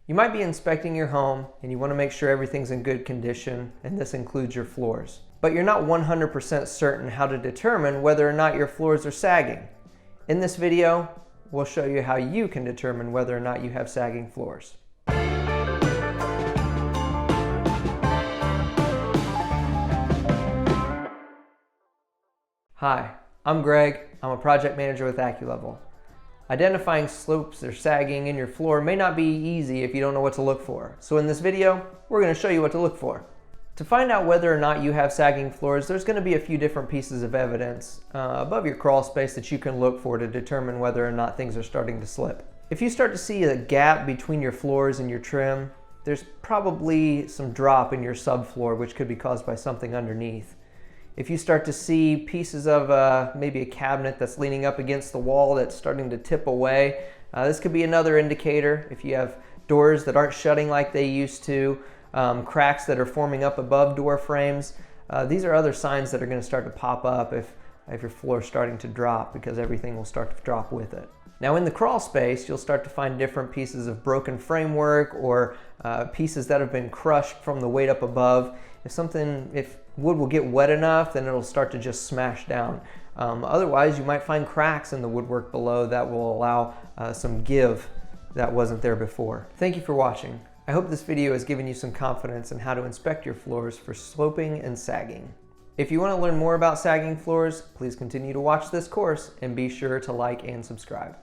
You might be inspecting your home and you want to make sure everything's in good condition, and this includes your floors. But you're not 100% certain how to determine whether or not your floors are sagging. In this video, we'll show you how you can determine whether or not you have sagging floors. Hi, I'm Greg. I'm a project manager with AccuLevel. Identifying slopes or sagging in your floor may not be easy if you don't know what to look for. So in this video, we're going to show you what to look for. To find out whether or not you have sagging floors, there's going to be a few different pieces of evidence above your crawl space that you can look for to determine whether or not things are starting to slip. If you start to see a gap between your floors and your trim, there's probably some drop in your subfloor, which could be caused by something underneath. If you start to see pieces of maybe a cabinet that's leaning up against the wall that's starting to tip away, this could be another indicator. If you have doors that aren't shutting like they used to, cracks that are forming up above door frames, these are other signs that are going to start to pop up if your floor is starting to drop, because everything will start to drop with it. Now in the crawl space, you'll start to find different pieces of broken framework or pieces that have been crushed from the weight up above. If wood will get wet enough, then it'll start to just smash down. Otherwise, you might find cracks in the woodwork below that will allow some give that wasn't there before. Thank you for watching. I hope this video has given you some confidence in how to inspect your floors for sloping and sagging. If you want to learn more about sagging floors, please continue to watch this course and be sure to like and subscribe.